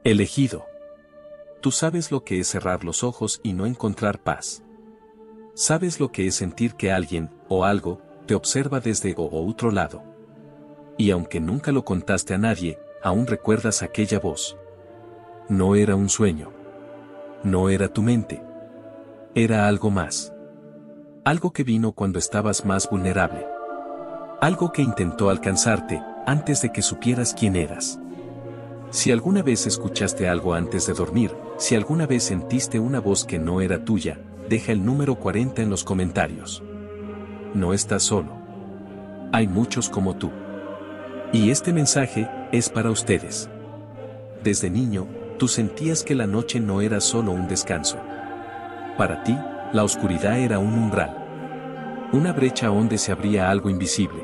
Elegido. Tú sabes lo que es cerrar los ojos y no encontrar paz. Sabes lo que es sentir que alguien, o algo, te observa desde otro lado. Y aunque nunca lo contaste a nadie, aún recuerdas aquella voz. No era un sueño. No era tu mente. Era algo más. Algo que vino cuando estabas más vulnerable. Algo que intentó alcanzarte, antes de que supieras quién eras. Si alguna vez escuchaste algo antes de dormir, si alguna vez sentiste una voz que no era tuya, deja el número 40 en los comentarios. No estás solo. Hay muchos como tú. Y este mensaje es para ustedes. Desde niño, tú sentías que la noche no era solo un descanso. Para ti, la oscuridad era un umbral. Una brecha donde se abría algo invisible.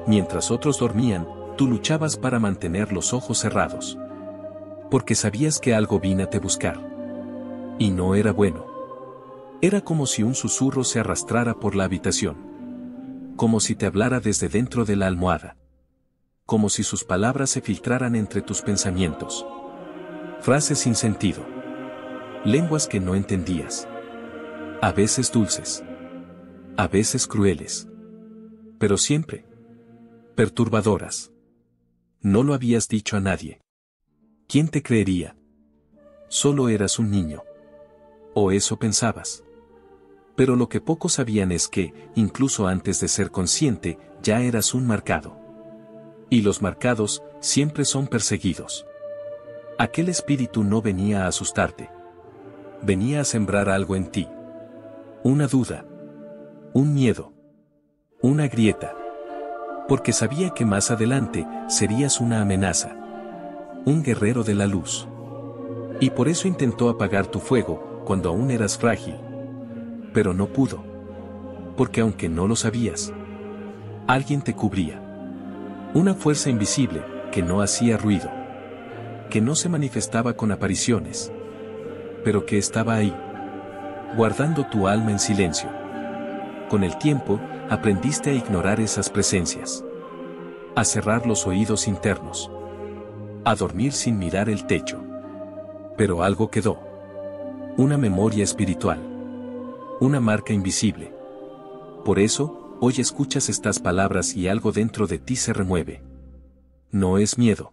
Mientras otros dormían, tú luchabas para mantener los ojos cerrados. Porque sabías que algo vino a te buscar. Y no era bueno. Era como si un susurro se arrastrara por la habitación. Como si te hablara desde dentro de la almohada. Como si sus palabras se filtraran entre tus pensamientos. Frases sin sentido. Lenguas que no entendías. A veces dulces. A veces crueles. Pero siempre perturbadoras. No lo habías dicho a nadie. ¿Quién te creería? Solo eras un niño. O eso pensabas. Pero lo que pocos sabían es que, incluso antes de ser consciente, ya eras un marcado. Y los marcados, siempre son perseguidos. Aquel espíritu no venía a asustarte. Venía a sembrar algo en ti. Una duda. Un miedo. Una grieta. Porque sabía que más adelante, serías una amenaza. Un guerrero de la luz. Y por eso intentó apagar tu fuego, cuando aún eras frágil. Pero no pudo. Porque aunque no lo sabías, alguien te cubría. Una fuerza invisible, que no hacía ruido. Que no se manifestaba con apariciones. Pero que estaba ahí. Guardando tu alma en silencio. Con el tiempo, aprendiste a ignorar esas presencias. A cerrar los oídos internos. A dormir sin mirar el techo. Pero algo quedó. Una memoria espiritual. Una marca invisible. Por eso, hoy escuchas estas palabras y algo dentro de ti se remueve. No es miedo.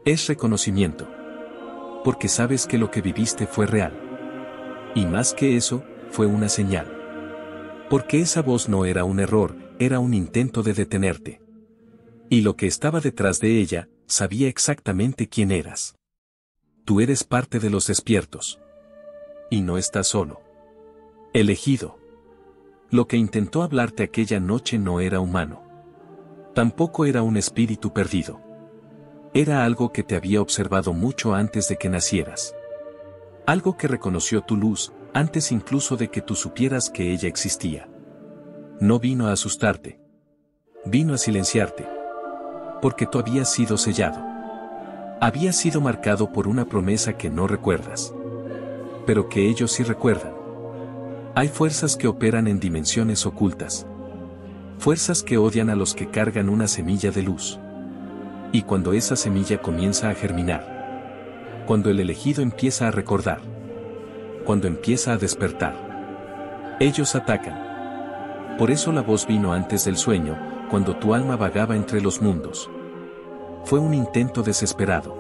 Es reconocimiento. Porque sabes que lo que viviste fue real. Y más que eso, fue una señal. Porque esa voz no era un error, era un intento de detenerte. Y lo que estaba detrás de ella, sabía exactamente quién eras. Tú eres parte de los despiertos. Y no estás solo. Elegido. Lo que intentó hablarte aquella noche no era humano. Tampoco era un espíritu perdido. Era algo que te había observado mucho antes de que nacieras. Algo que reconoció tu luz, antes incluso de que tú supieras que ella existía. No vino a asustarte. Vino a silenciarte. Porque tú habías sido sellado. Habías sido marcado por una promesa que no recuerdas. Pero que ellos sí recuerdan. Hay fuerzas que operan en dimensiones ocultas. Fuerzas que odian a los que cargan una semilla de luz. Y cuando esa semilla comienza a germinar. Cuando el elegido empieza a recordar. Cuando empieza a despertar. Ellos atacan. Por eso la voz vino antes del sueño, cuando tu alma vagaba entre los mundos. Fue un intento desesperado.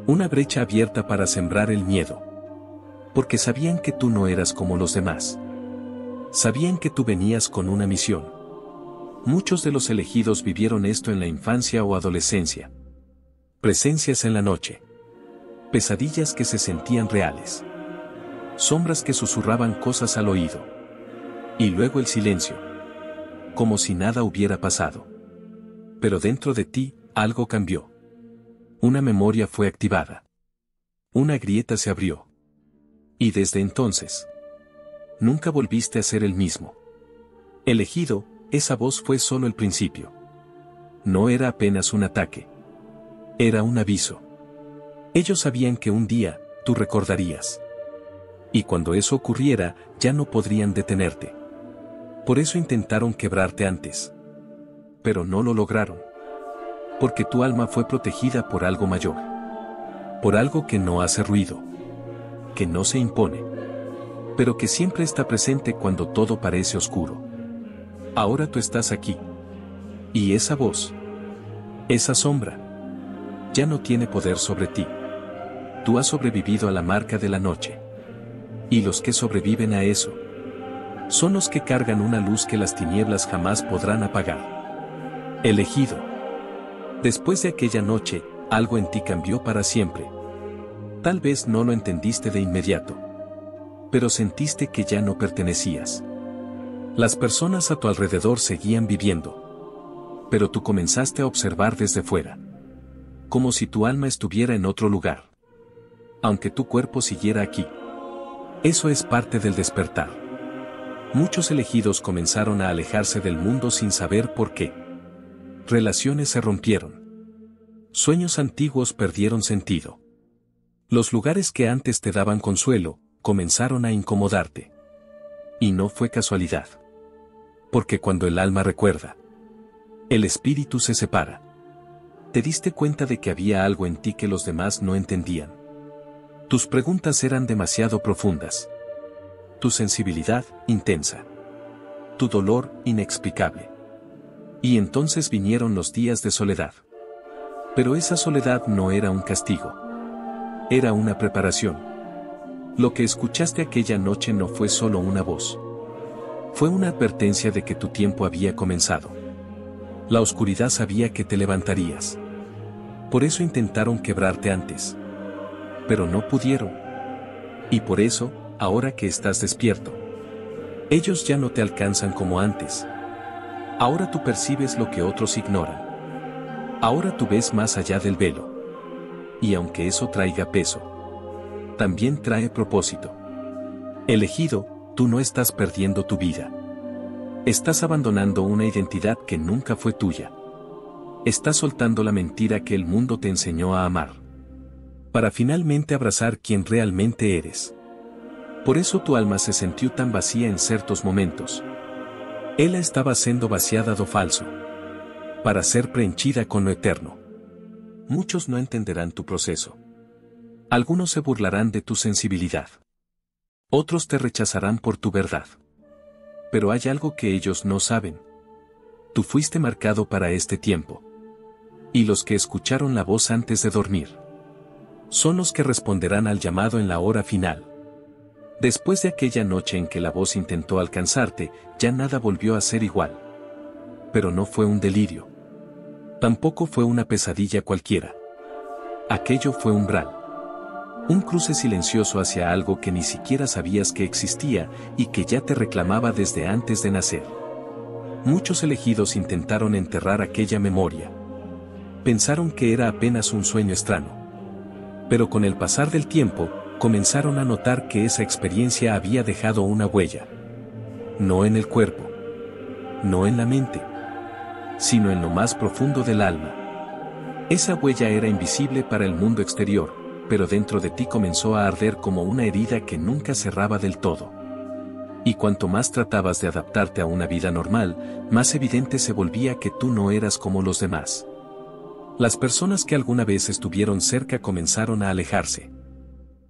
Una brecha abierta para sembrar el miedo. Porque sabían que tú no eras como los demás. Sabían que tú venías con una misión. Muchos de los elegidos vivieron esto en la infancia o adolescencia. Presencias en la noche. Pesadillas que se sentían reales. Sombras que susurraban cosas al oído. Y luego el silencio. Como si nada hubiera pasado. Pero dentro de ti, algo cambió. Una memoria fue activada. Una grieta se abrió. Y desde entonces, nunca volviste a ser el mismo. Elegido, esa voz fue solo el principio. No era apenas un ataque. Era un aviso. Ellos sabían que un día, tú recordarías. Y cuando eso ocurriera, ya no podrían detenerte. Por eso intentaron quebrarte antes. Pero no lo lograron. Porque tu alma fue protegida por algo mayor. Por algo que no hace ruido, que no se impone, pero que siempre está presente cuando todo parece oscuro. Ahora tú estás aquí. Y esa voz, esa sombra, ya no tiene poder sobre ti. Tú has sobrevivido a la marca de la noche. Y los que sobreviven a eso, son los que cargan una luz que las tinieblas jamás podrán apagar. Elegido. Después de aquella noche, algo en ti cambió para siempre. Tal vez no lo entendiste de inmediato, pero sentiste que ya no pertenecías. Las personas a tu alrededor seguían viviendo, pero tú comenzaste a observar desde fuera, como si tu alma estuviera en otro lugar, aunque tu cuerpo siguiera aquí. Eso es parte del despertar. Muchos elegidos comenzaron a alejarse del mundo sin saber por qué. Relaciones se rompieron. Sueños antiguos perdieron sentido. Los lugares que antes te daban consuelo, comenzaron a incomodarte. Y no fue casualidad. Porque cuando el alma recuerda, el espíritu se separa. Te diste cuenta de que había algo en ti que los demás no entendían. Tus preguntas eran demasiado profundas. Tu sensibilidad, intensa. Tu dolor, inexplicable. Y entonces vinieron los días de soledad. Pero esa soledad no era un castigo. Era una preparación. Lo que escuchaste aquella noche no fue solo una voz. Fue una advertencia de que tu tiempo había comenzado. La oscuridad sabía que te levantarías. Por eso intentaron quebrarte antes. Pero no pudieron. Y por eso, ahora que estás despierto, ellos ya no te alcanzan como antes. Ahora tú percibes lo que otros ignoran. Ahora tú ves más allá del velo. Y aunque eso traiga peso, también trae propósito. Elegido, tú no estás perdiendo tu vida. Estás abandonando una identidad que nunca fue tuya. Estás soltando la mentira que el mundo te enseñó a amar, para finalmente abrazar quien realmente eres. Por eso tu alma se sintió tan vacía en ciertos momentos. Ella estaba siendo vaciada do falso, para ser prehenchida con lo eterno. Muchos no entenderán tu proceso. Algunos se burlarán de tu sensibilidad. Otros te rechazarán por tu verdad. Pero hay algo que ellos no saben. Tú fuiste marcado para este tiempo. Y los que escucharon la voz antes de dormir son los que responderán al llamado en la hora final. Después de aquella noche en que la voz intentó alcanzarte, ya nada volvió a ser igual. Pero no fue un delirio. Tampoco fue una pesadilla cualquiera. Aquello fue umbral. Un cruce silencioso hacia algo que ni siquiera sabías que existía y que ya te reclamaba desde antes de nacer. Muchos elegidos intentaron enterrar aquella memoria. Pensaron que era apenas un sueño extraño. Pero con el pasar del tiempo, comenzaron a notar que esa experiencia había dejado una huella. No en el cuerpo. No en la mente. Sino en lo más profundo del alma. Esa huella era invisible para el mundo exterior, pero dentro de ti comenzó a arder como una herida que nunca cerraba del todo. Y cuanto más tratabas de adaptarte a una vida normal, más evidente se volvía que tú no eras como los demás. Las personas que alguna vez estuvieron cerca comenzaron a alejarse.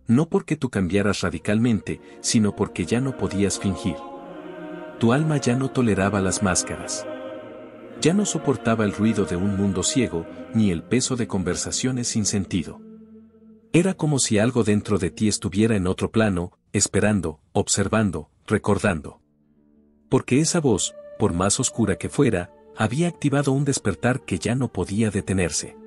No porque tú cambiaras radicalmente, sino porque ya no podías fingir. Tu alma ya no toleraba las máscaras. Ya no soportaba el ruido de un mundo ciego, ni el peso de conversaciones sin sentido. Era como si algo dentro de ti estuviera en otro plano, esperando, observando, recordando. Porque esa voz, por más oscura que fuera, había activado un despertar que ya no podía detenerse.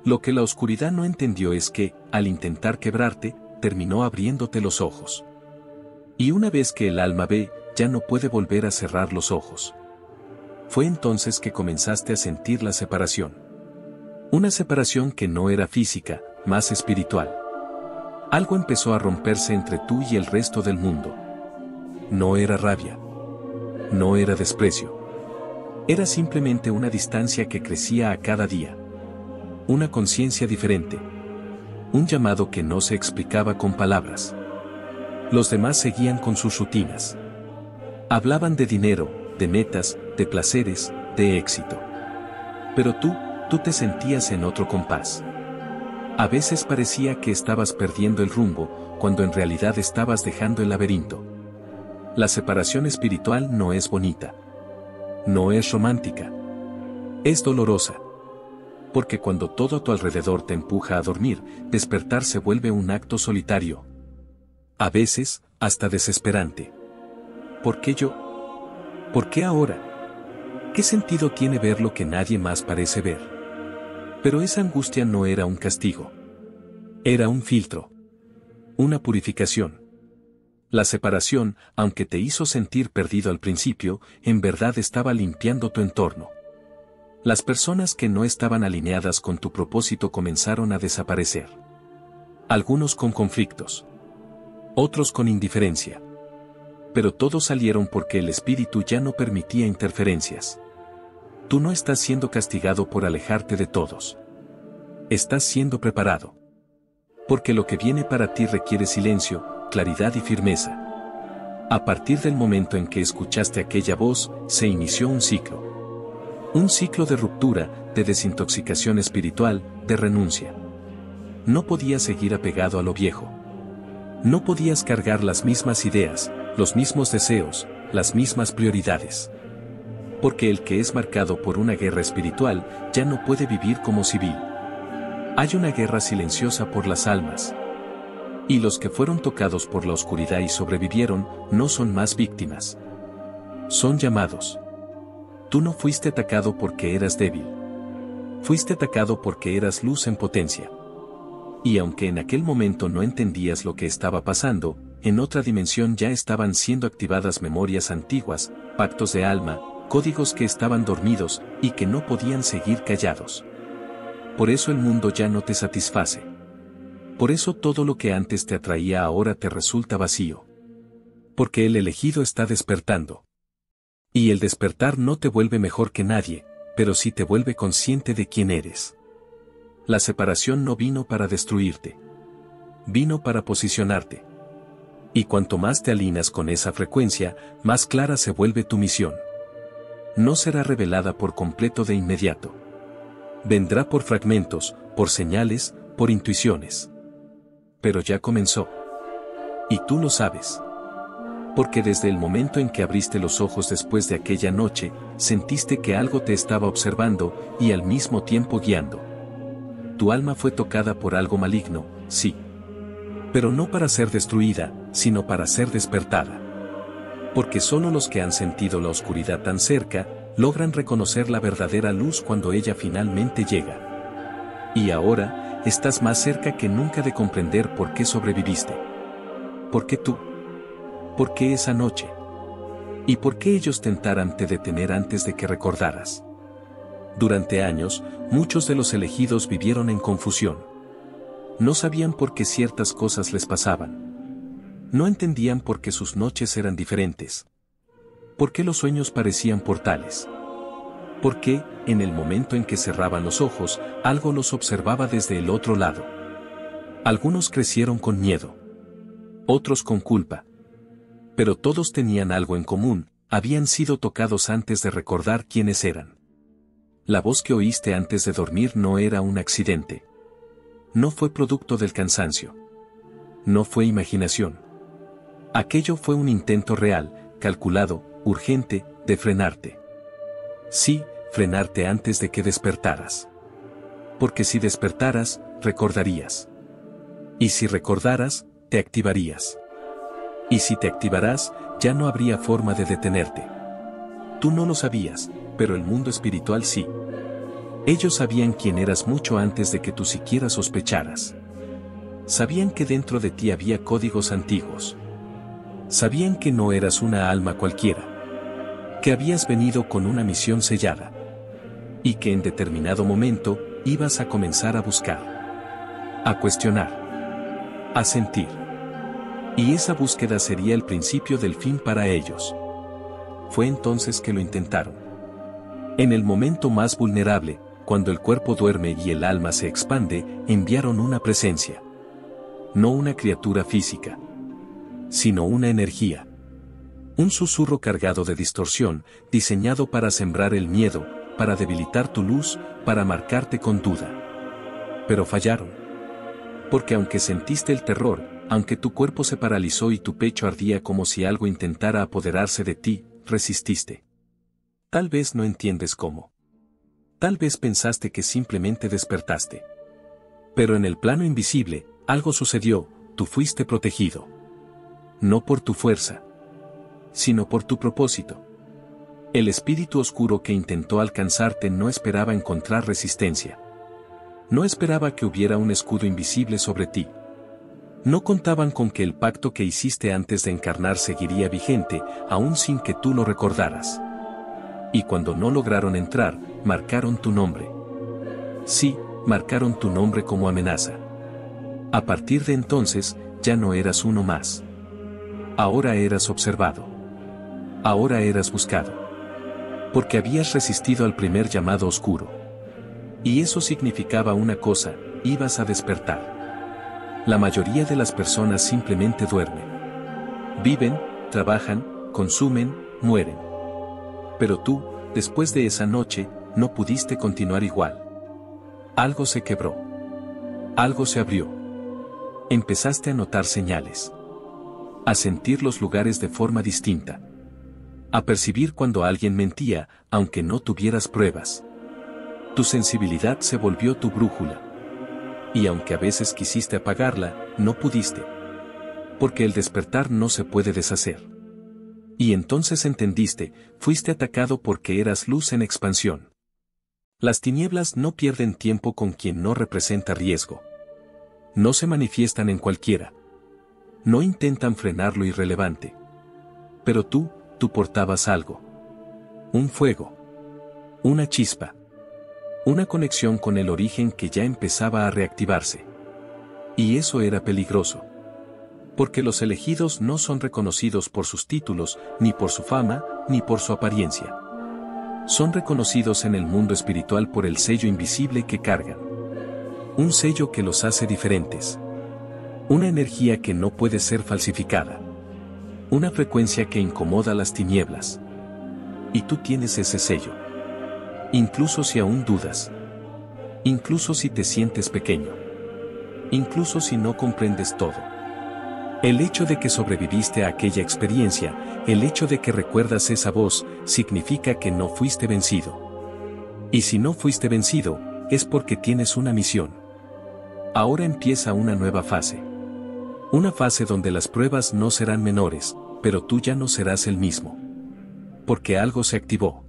Lo que la oscuridad no entendió es que, al intentar quebrarte, terminó abriéndote los ojos. Y una vez que el alma ve, ya no puede volver a cerrar los ojos. Fue entonces que comenzaste a sentir la separación. Una separación que no era física, más espiritual. Algo empezó a romperse entre tú y el resto del mundo. No era rabia. No era desprecio. Era simplemente una distancia que crecía a cada día. Una conciencia diferente. Un llamado que no se explicaba con palabras. Los demás seguían con sus rutinas. Hablaban de dinero, de metas, de placeres, de éxito. Pero tú te sentías en otro compás. A veces parecía que estabas perdiendo el rumbo, cuando en realidad estabas dejando el laberinto. La separación espiritual no es bonita. No es romántica. Es dolorosa. Porque cuando todo a tu alrededor te empuja a dormir, despertar se vuelve un acto solitario. A veces, hasta desesperante. ¿Por qué yo? ¿Por qué ahora? ¿Qué sentido tiene ver lo que nadie más parece ver? Pero esa angustia no era un castigo. Era un filtro. Una purificación. La separación, aunque te hizo sentir perdido al principio, en verdad estaba limpiando tu entorno. Las personas que no estaban alineadas con tu propósito comenzaron a desaparecer. Algunos con conflictos. Otros con indiferencia. Pero todos salieron porque el espíritu ya no permitía interferencias. Tú no estás siendo castigado por alejarte de todos. Estás siendo preparado. Porque lo que viene para ti requiere silencio, claridad y firmeza. A partir del momento en que escuchaste aquella voz, se inició un ciclo. Un ciclo de ruptura, de desintoxicación espiritual, de renuncia. No podías seguir apegado a lo viejo. No podías cargar las mismas ideas, los mismos deseos, las mismas prioridades. Porque el que es marcado por una guerra espiritual, ya no puede vivir como civil. Hay una guerra silenciosa por las almas. Y los que fueron tocados por la oscuridad y sobrevivieron, no son más víctimas. Son llamados. Tú no fuiste atacado porque eras débil. Fuiste atacado porque eras luz en potencia. Y aunque en aquel momento no entendías lo que estaba pasando, en otra dimensión ya estaban siendo activadas memorias antiguas, pactos de alma, códigos que estaban dormidos y que no podían seguir callados. Por eso el mundo ya no te satisface. Por eso todo lo que antes te atraía ahora te resulta vacío. Porque el elegido está despertando. Y el despertar no te vuelve mejor que nadie, pero sí te vuelve consciente de quién eres. La separación no vino para destruirte. Vino para posicionarte. Y cuanto más te alineas con esa frecuencia, más clara se vuelve tu misión. No será revelada por completo de inmediato. Vendrá por fragmentos, por señales, por intuiciones. Pero ya comenzó. Y tú lo sabes. Porque desde el momento en que abriste los ojos después de aquella noche, sentiste que algo te estaba observando y al mismo tiempo guiando. Tu alma fue tocada por algo maligno, sí. Pero no para ser destruida, sino para ser despertada. Porque solo los que han sentido la oscuridad tan cerca, logran reconocer la verdadera luz cuando ella finalmente llega. Y ahora, estás más cerca que nunca de comprender por qué sobreviviste. ¿Por qué tú? ¿Por qué esa noche? ¿Y por qué ellos tentaran te detener antes de que recordaras? Durante años, muchos de los elegidos vivieron en confusión. No sabían por qué ciertas cosas les pasaban. No entendían por qué sus noches eran diferentes. ¿Por qué los sueños parecían portales? ¿Por qué, en el momento en que cerraban los ojos, algo los observaba desde el otro lado? Algunos crecieron con miedo. Otros con culpa. Pero todos tenían algo en común, habían sido tocados antes de recordar quiénes eran. La voz que oíste antes de dormir no era un accidente. No fue producto del cansancio. No fue imaginación. Aquello fue un intento real, calculado, urgente, de frenarte. Sí, frenarte antes de que despertaras. Porque si despertaras, recordarías. Y si recordaras, te activarías. Y si te activarás, ya no habría forma de detenerte. Tú no lo sabías, pero el mundo espiritual sí. Ellos sabían quién eras mucho antes de que tú siquiera sospecharas. Sabían que dentro de ti había códigos antiguos. Sabían que no eras una alma cualquiera. Que habías venido con una misión sellada. Y que en determinado momento, ibas a comenzar a buscar. A cuestionar. A sentir. Y esa búsqueda sería el principio del fin para ellos. Fue entonces que lo intentaron. En el momento más vulnerable, cuando el cuerpo duerme y el alma se expande, enviaron una presencia. No una criatura física, sino una energía. Un susurro cargado de distorsión, diseñado para sembrar el miedo, para debilitar tu luz, para marcarte con duda. Pero fallaron. Porque aunque sentiste el terror, aunque tu cuerpo se paralizó y tu pecho ardía como si algo intentara apoderarse de ti, resististe. Tal vez no entiendes cómo. Tal vez pensaste que simplemente despertaste. Pero en el plano invisible, algo sucedió, tú fuiste protegido. No por tu fuerza, sino por tu propósito. El espíritu oscuro que intentó alcanzarte no esperaba encontrar resistencia. No esperaba que hubiera un escudo invisible sobre ti. No contaban con que el pacto que hiciste antes de encarnar seguiría vigente, aún sin que tú lo recordaras. Y cuando no lograron entrar, marcaron tu nombre. Sí, marcaron tu nombre como amenaza. A partir de entonces, ya no eras uno más. Ahora eras observado. Ahora eras buscado. Porque habías resistido al primer llamado oscuro. Y eso significaba una cosa, ibas a despertar. La mayoría de las personas simplemente duermen. Viven, trabajan, consumen, mueren. Pero tú, después de esa noche, no pudiste continuar igual. Algo se quebró. Algo se abrió. Empezaste a notar señales. A sentir los lugares de forma distinta. A percibir cuando alguien mentía, aunque no tuvieras pruebas. Tu sensibilidad se volvió tu brújula. Y aunque a veces quisiste apagarla, no pudiste. Porque el despertar no se puede deshacer. Y entonces entendiste, fuiste atacado porque eras luz en expansión. Las tinieblas no pierden tiempo con quien no representa riesgo. No se manifiestan en cualquiera. No intentan frenar lo irrelevante. Pero tú portabas algo. Un fuego. Una chispa. Una conexión con el origen que ya empezaba a reactivarse. Y eso era peligroso. Porque los elegidos no son reconocidos por sus títulos, ni por su fama, ni por su apariencia. Son reconocidos en el mundo espiritual por el sello invisible que cargan. Un sello que los hace diferentes. Una energía que no puede ser falsificada. Una frecuencia que incomoda las tinieblas. Y tú tienes ese sello. Incluso si aún dudas. Incluso si te sientes pequeño. Incluso si no comprendes todo. El hecho de que sobreviviste a aquella experiencia, el hecho de que recuerdas esa voz, significa que no fuiste vencido. Y si no fuiste vencido, es porque tienes una misión. Ahora empieza una nueva fase. Una fase donde las pruebas no serán menores, pero tú ya no serás el mismo. Porque algo se activó.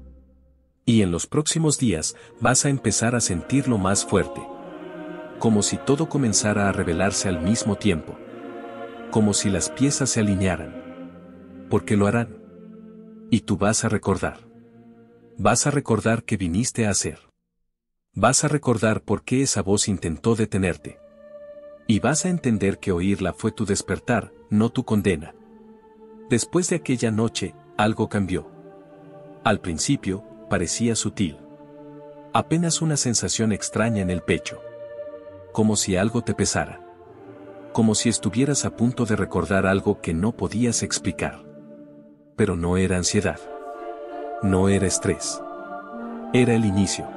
Y en los próximos días, vas a empezar a sentirlo más fuerte. Como si todo comenzara a revelarse al mismo tiempo. Como si las piezas se alinearan. Porque lo harán. Y tú vas a recordar. Vas a recordar qué viniste a hacer. Vas a recordar por qué esa voz intentó detenerte. Y vas a entender que oírla fue tu despertar, no tu condena. Después de aquella noche, algo cambió. Al principio, parecía sutil. Apenas una sensación extraña en el pecho. Como si algo te pesara. Como si estuvieras a punto de recordar algo que no podías explicar. Pero no era ansiedad. No era estrés. Era el inicio.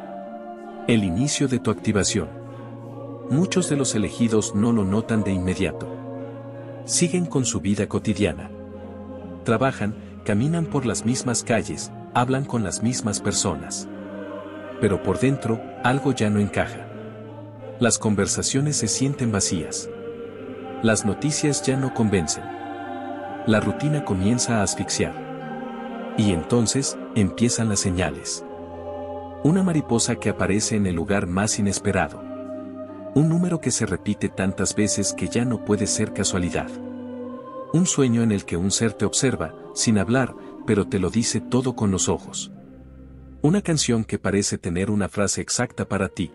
El inicio de tu activación. Muchos de los elegidos no lo notan de inmediato. Siguen con su vida cotidiana. Trabajan, caminan por las mismas calles, hablan con las mismas personas. Pero por dentro, algo ya no encaja. Las conversaciones se sienten vacías. Las noticias ya no convencen. La rutina comienza a asfixiar. Y entonces, empiezan las señales. Una mariposa que aparece en el lugar más inesperado. Un número que se repite tantas veces que ya no puede ser casualidad. Un sueño en el que un ser te observa, sin hablar, pero te lo dice todo con los ojos. Una canción que parece tener una frase exacta para ti.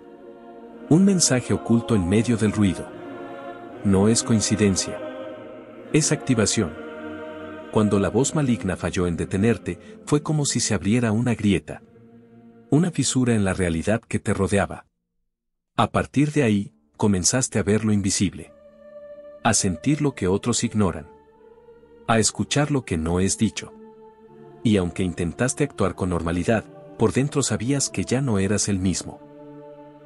Un mensaje oculto en medio del ruido. No es coincidencia. Es activación. Cuando la voz maligna falló en detenerte, fue como si se abriera una grieta. Una fisura en la realidad que te rodeaba. A partir de ahí, comenzaste a ver lo invisible. A sentir lo que otros ignoran. A escuchar lo que no es dicho. Y aunque intentaste actuar con normalidad, por dentro sabías que ya no eras el mismo.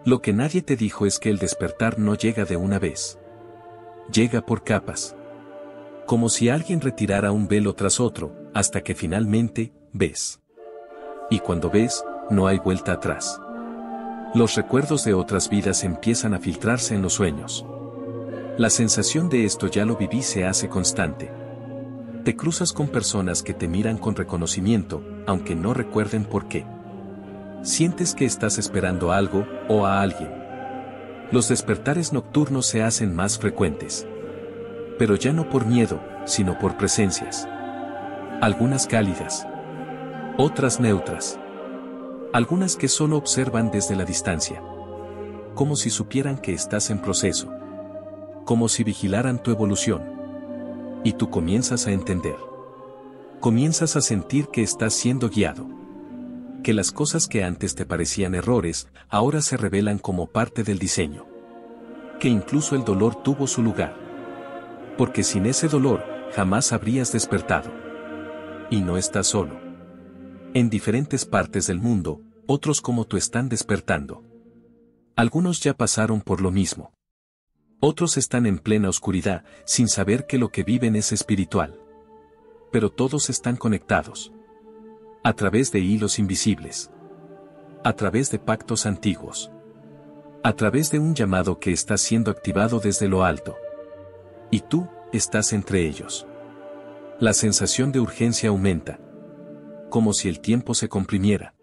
Lo que nadie te dijo es que el despertar no llega de una vez. llega por capas. Como si alguien retirara un velo tras otro, hasta que finalmente, ves. Y cuando ves, no hay vuelta atrás. Los recuerdos de otras vidas empiezan a filtrarse en los sueños. La sensación de esto ya lo viví se hace constante. Te cruzas con personas que te miran con reconocimiento, aunque no recuerden por qué. Sientes que estás esperando algo, o a alguien. Los despertares nocturnos se hacen más frecuentes. Pero ya no por miedo, sino por presencias. Algunas cálidas. Otras neutras. Algunas que solo observan desde la distancia. Como si supieran que estás en proceso. Como si vigilaran tu evolución. Y tú comienzas a entender. Comienzas a sentir que estás siendo guiado. Que las cosas que antes te parecían errores, ahora se revelan como parte del diseño. Que incluso el dolor tuvo su lugar. Porque sin ese dolor, jamás habrías despertado. Y no estás solo. En diferentes partes del mundo, otros como tú están despertando. Algunos ya pasaron por lo mismo. Otros están en plena oscuridad, sin saber que lo que viven es espiritual. Pero todos están conectados. A través de hilos invisibles. A través de pactos antiguos. A través de un llamado que está siendo activado desde lo alto. Y tú, estás entre ellos. La sensación de urgencia aumenta. Como si el tiempo se comprimiera.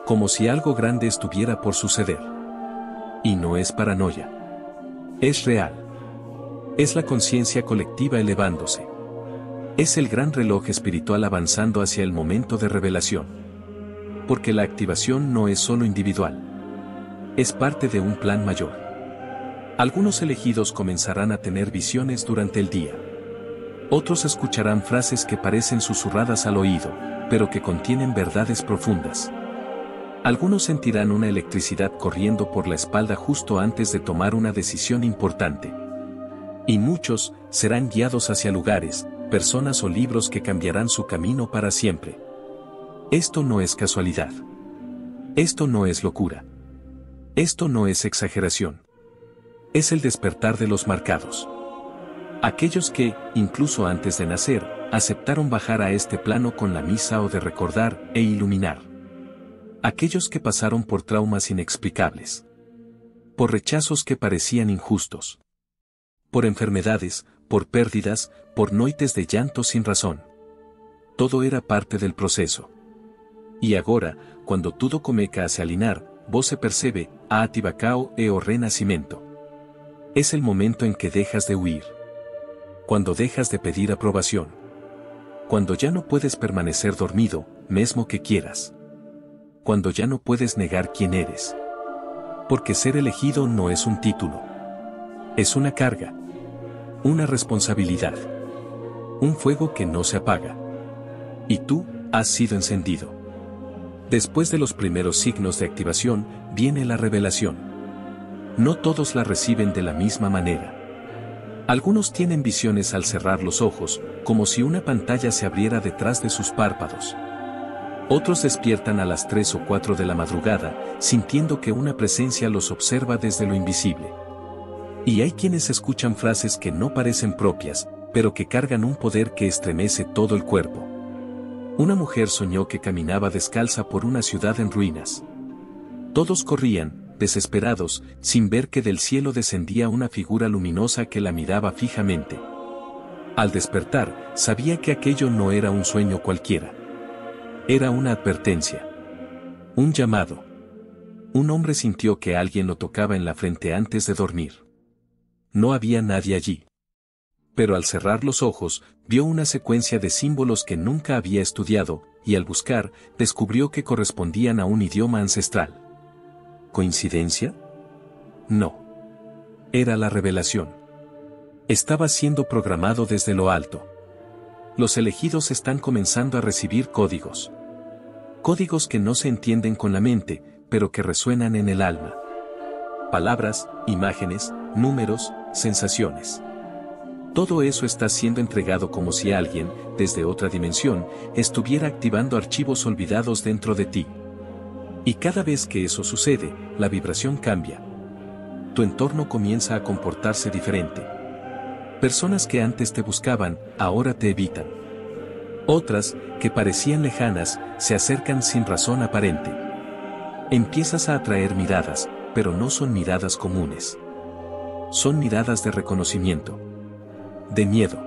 Como si algo grande estuviera por suceder. Y no es paranoia. Es real. Es la conciencia colectiva elevándose. Es el gran reloj espiritual avanzando hacia el momento de revelación. Porque la activación no es solo individual. Es parte de un plan mayor. Algunos elegidos comenzarán a tener visiones durante el día. Otros escucharán frases que parecen susurradas al oído, pero que contienen verdades profundas. Algunos sentirán una electricidad corriendo por la espalda justo antes de tomar una decisión importante. Y muchos serán guiados hacia lugares, personas o libros que cambiarán su camino para siempre. Esto no es casualidad. Esto no es locura. Esto no es exageración. Es el despertar de los marcados. Aquellos que, incluso antes de nacer, aceptaron bajar a este plano con la misa o de recordar e iluminar. Aquellos que pasaron por traumas inexplicables. Por rechazos que parecían injustos. Por enfermedades, por pérdidas, por noites de llanto sin razón. Todo era parte del proceso. Y agora, cuando tudo comeca a se alinar, vos se percebe, a atibacao e o renacimiento. Es el momento en que dejas de huir. Cuando dejas de pedir aprobación. Cuando ya no puedes permanecer dormido, mesmo que quieras. Cuando ya no puedes negar quién eres. Porque ser elegido no es un título. Es una carga. Una responsabilidad. Un fuego que no se apaga. Y tú, has sido encendido. Después de los primeros signos de activación, viene la revelación. No todos la reciben de la misma manera. Algunos tienen visiones al cerrar los ojos, como si una pantalla se abriera detrás de sus párpados. Otros despiertan a las 3 o 4 de la madrugada, sintiendo que una presencia los observa desde lo invisible. Y hay quienes escuchan frases que no parecen propias, pero que cargan un poder que estremece todo el cuerpo. Una mujer soñó que caminaba descalza por una ciudad en ruinas. Todos corrían, desesperados, sin ver que del cielo descendía una figura luminosa que la miraba fijamente. Al despertar, sabía que aquello no era un sueño cualquiera. Era una advertencia. Un llamado. Un hombre sintió que alguien lo tocaba en la frente antes de dormir. No había nadie allí. Pero al cerrar los ojos, vio una secuencia de símbolos que nunca había estudiado, y al buscar, descubrió que correspondían a un idioma ancestral. ¿Coincidencia? No. Era la revelación. Estaba siendo programado desde lo alto. Los elegidos están comenzando a recibir códigos. Códigos que no se entienden con la mente, pero que resuenan en el alma. Palabras, imágenes, números, sensaciones. Todo eso está siendo entregado como si alguien, desde otra dimensión, estuviera activando archivos olvidados dentro de ti. Y cada vez que eso sucede, la vibración cambia. Tu entorno comienza a comportarse diferente. Personas que antes te buscaban, ahora te evitan. Otras, que parecían lejanas, se acercan sin razón aparente. Empiezas a atraer miradas, pero no son miradas comunes. Son miradas de reconocimiento, de miedo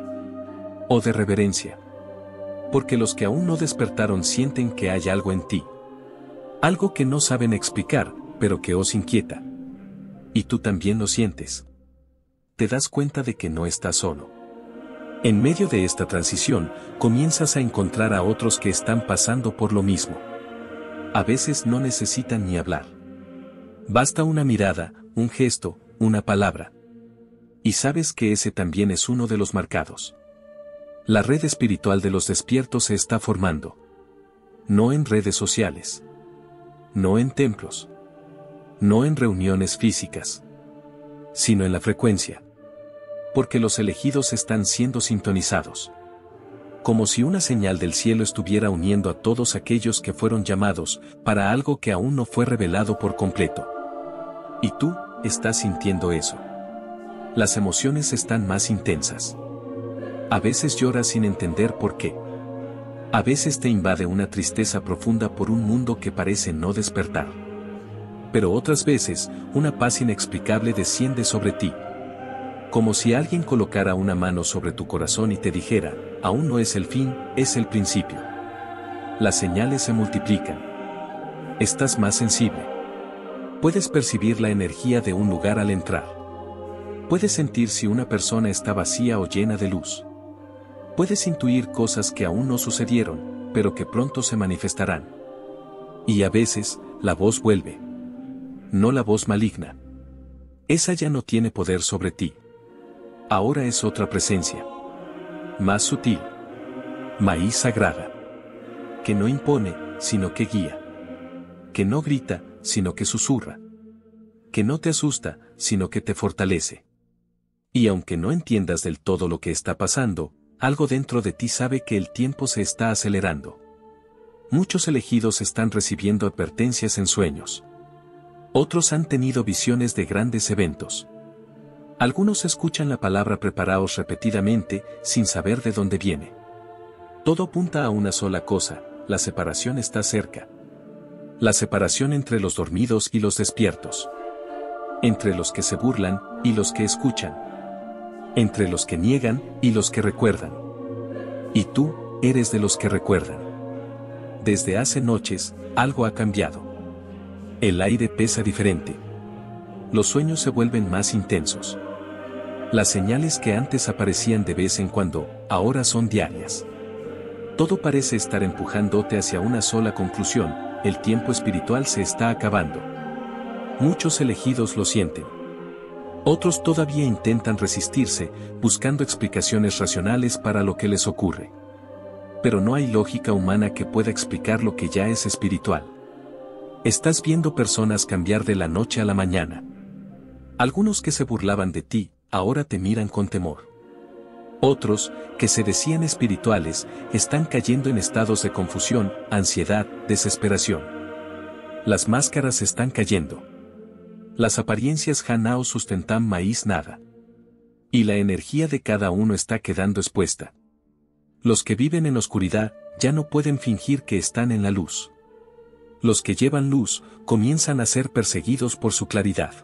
o de reverencia. Porque los que aún no despertaron sienten que hay algo en ti. Algo que no saben explicar, pero que os inquieta. Y tú también lo sientes. Te das cuenta de que no estás solo. En medio de esta transición, comienzas a encontrar a otros que están pasando por lo mismo. A veces no necesitan ni hablar. Basta una mirada, un gesto, una palabra. Y sabes que ese también es uno de los marcados. La red espiritual de los despiertos se está formando. No en redes sociales. No en templos. No en reuniones físicas. Sino en la frecuencia. Porque los elegidos están siendo sintonizados. Como si una señal del cielo estuviera uniendo a todos aquellos que fueron llamados para algo que aún no fue revelado por completo. Y tú, estás sintiendo eso. Las emociones están más intensas. A veces lloras sin entender por qué. A veces te invade una tristeza profunda por un mundo que parece no despertar. Pero otras veces, una paz inexplicable desciende sobre ti. Como si alguien colocara una mano sobre tu corazón y te dijera, aún no es el fin, es el principio. Las señales se multiplican. Estás más sensible. Puedes percibir la energía de un lugar al entrar. Puedes sentir si una persona está vacía o llena de luz. Puedes intuir cosas que aún no sucedieron, pero que pronto se manifestarán. Y a veces, la voz vuelve. No la voz maligna. Esa ya no tiene poder sobre ti. Ahora es otra presencia. Más sutil. Maíz sagrada. Que no impone, sino que guía. Que no grita, sino que susurra. Que no te asusta, sino que te fortalece. Y aunque no entiendas del todo lo que está pasando, algo dentro de ti sabe que el tiempo se está acelerando. Muchos elegidos están recibiendo advertencias en sueños. Otros han tenido visiones de grandes eventos. Algunos escuchan la palabra preparaos repetidamente, sin saber de dónde viene. Todo apunta a una sola cosa, la separación está cerca. La separación entre los dormidos y los despiertos. Entre los que se burlan y los que escuchan. Entre los que niegan y los que recuerdan. Y tú, eres de los que recuerdan. Desde hace noches, algo ha cambiado. El aire pesa diferente. Los sueños se vuelven más intensos. Las señales que antes aparecían de vez en cuando, ahora son diarias. Todo parece estar empujándote hacia una sola conclusión, el tiempo espiritual se está acabando. Muchos elegidos lo sienten. Otros todavía intentan resistirse, buscando explicaciones racionales para lo que les ocurre. Pero no hay lógica humana que pueda explicar lo que ya es espiritual. Estás viendo personas cambiar de la noche a la mañana. Algunos que se burlaban de ti, ahora te miran con temor. Otros, que se decían espirituales, están cayendo en estados de confusión, ansiedad, desesperación. Las máscaras están cayendo. Las apariencias Hanao sustentan maíz nada. Y la energía de cada uno está quedando expuesta. Los que viven en oscuridad, ya no pueden fingir que están en la luz. Los que llevan luz, comienzan a ser perseguidos por su claridad.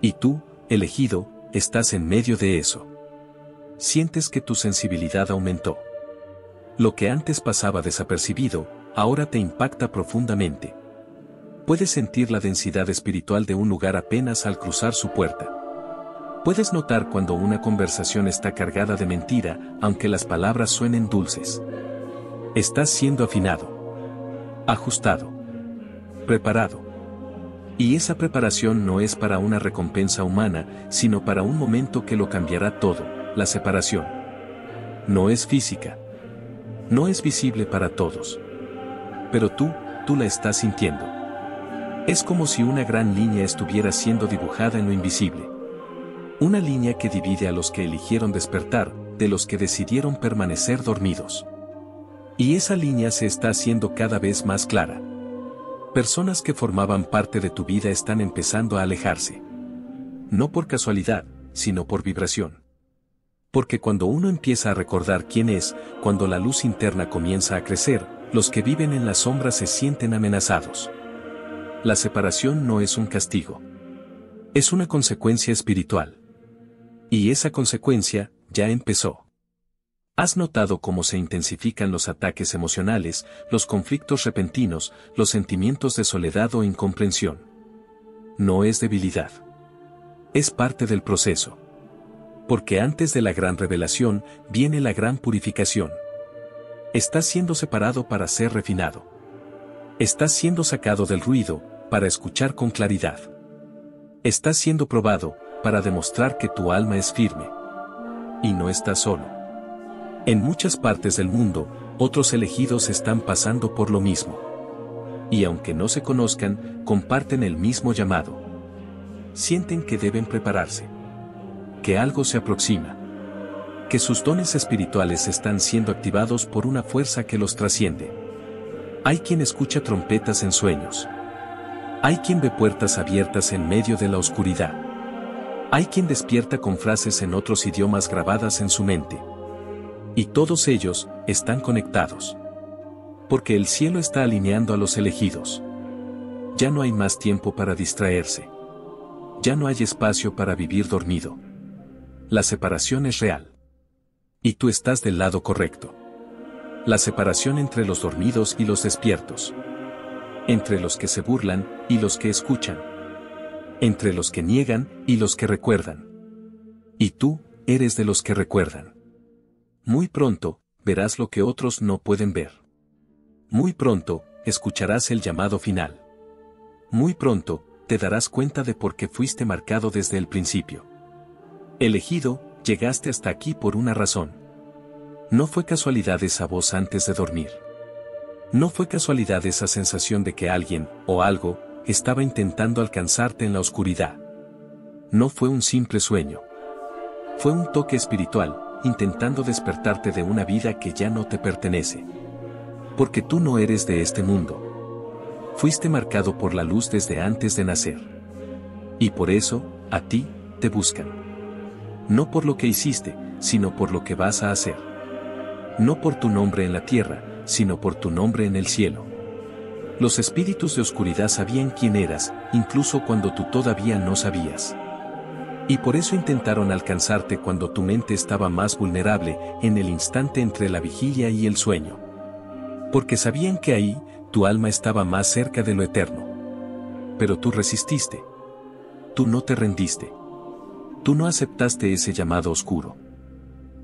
Y tú, elegido, estás en medio de eso. Sientes que tu sensibilidad aumentó. Lo que antes pasaba desapercibido, ahora te impacta profundamente. Puedes sentir la densidad espiritual de un lugar apenas al cruzar su puerta. Puedes notar cuando una conversación está cargada de mentira, aunque las palabras suenen dulces. Estás siendo afinado, ajustado, preparado. Y esa preparación no es para una recompensa humana, sino para un momento que lo cambiará todo, la separación. No es física. No es visible para todos. Pero tú la estás sintiendo. Es como si una gran línea estuviera siendo dibujada en lo invisible. Una línea que divide a los que eligieron despertar, de los que decidieron permanecer dormidos. Y esa línea se está haciendo cada vez más clara. Personas que formaban parte de tu vida están empezando a alejarse. No por casualidad, sino por vibración. Porque cuando uno empieza a recordar quién es, cuando la luz interna comienza a crecer, los que viven en la sombra se sienten amenazados. La separación no es un castigo. Es una consecuencia espiritual. Y esa consecuencia ya empezó. ¿Has notado cómo se intensifican los ataques emocionales, los conflictos repentinos, los sentimientos de soledad o incomprensión? No es debilidad. Es parte del proceso. Porque antes de la gran revelación viene la gran purificación. Estás siendo separado para ser refinado. Estás siendo sacado del ruido para escuchar con claridad. Estás siendo probado para demostrar que tu alma es firme. Y no estás solo. En muchas partes del mundo, otros elegidos están pasando por lo mismo. Y aunque no se conozcan, comparten el mismo llamado. Sienten que deben prepararse. Que algo se aproxima. Que sus dones espirituales están siendo activados por una fuerza que los trasciende. Hay quien escucha trompetas en sueños. Hay quien ve puertas abiertas en medio de la oscuridad. Hay quien despierta con frases en otros idiomas grabadas en su mente. Y todos ellos están conectados. Porque el cielo está alineando a los elegidos. Ya no hay más tiempo para distraerse. Ya no hay espacio para vivir dormido. La separación es real. Y tú estás del lado correcto. La separación entre los dormidos y los despiertos. Entre los que se burlan y los que escuchan. Entre los que niegan y los que recuerdan. Y tú eres de los que recuerdan. Muy pronto, verás lo que otros no pueden ver. Muy pronto, escucharás el llamado final. Muy pronto, te darás cuenta de por qué fuiste marcado desde el principio. Elegido, llegaste hasta aquí por una razón. No fue casualidad esa voz antes de dormir. No fue casualidad esa sensación de que alguien, o algo, estaba intentando alcanzarte en la oscuridad. No fue un simple sueño. Fue un toque espiritual, intentando despertarte de una vida que ya no te pertenece. Porque tú no eres de este mundo. Fuiste marcado por la luz desde antes de nacer. Y por eso, a ti, te buscan. No por lo que hiciste, sino por lo que vas a hacer. No por tu nombre en la tierra, sino por tu nombre en el cielo. Los espíritus de oscuridad sabían quién eras, incluso cuando tú todavía no sabías. Y por eso intentaron alcanzarte cuando tu mente estaba más vulnerable, en el instante entre la vigilia y el sueño. Porque sabían que ahí, tu alma estaba más cerca de lo eterno. Pero tú resististe. Tú no te rendiste. Tú no aceptaste ese llamado oscuro.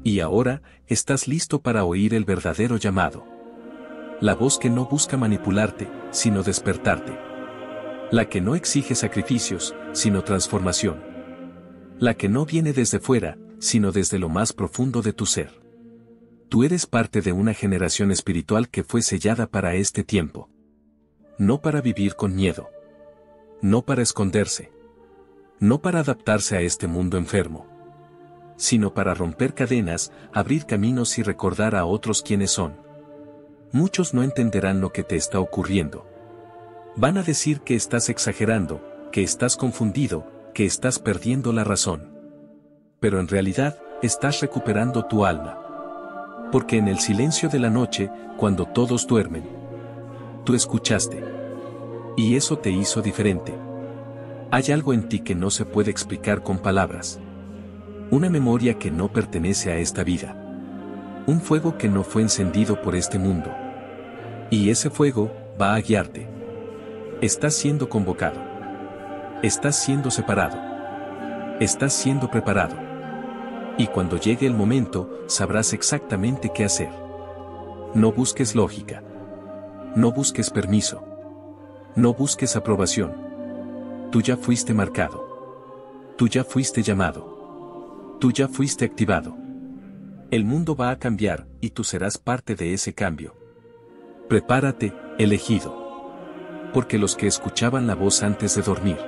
Y ahora, estás listo para oír el verdadero llamado. La voz que no busca manipularte, sino despertarte. La que no exige sacrificios, sino transformación. La que no viene desde fuera, sino desde lo más profundo de tu ser. Tú eres parte de una generación espiritual que fue sellada para este tiempo. No para vivir con miedo. No para esconderse. No para adaptarse a este mundo enfermo. Sino para romper cadenas, abrir caminos y recordar a otros quiénes son. Muchos no entenderán lo que te está ocurriendo. Van a decir que estás exagerando, que estás confundido, que estás perdiendo la razón. Pero en realidad, estás recuperando tu alma. Porque en el silencio de la noche, cuando todos duermen, tú escuchaste. Y eso te hizo diferente. Hay algo en ti que no se puede explicar con palabras. Una memoria que no pertenece a esta vida. Un fuego que no fue encendido por este mundo. Y ese fuego va a guiarte. Estás siendo convocado. Estás siendo separado. Estás siendo preparado. Y cuando llegue el momento, sabrás exactamente qué hacer. No busques lógica. No busques permiso. No busques aprobación. Tú ya fuiste marcado. Tú ya fuiste llamado. Tú ya fuiste activado. El mundo va a cambiar, y tú serás parte de ese cambio. Prepárate, elegido. Porque los que escuchaban la voz antes de dormir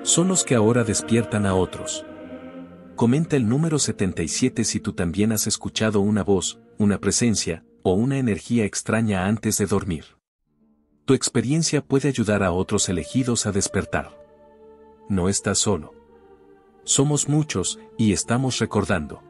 son los que ahora despiertan a otros. Comenta el número 77 si tú también has escuchado una voz, una presencia, o una energía extraña antes de dormir. Tu experiencia puede ayudar a otros elegidos a despertar. No estás solo. Somos muchos, y estamos recordando.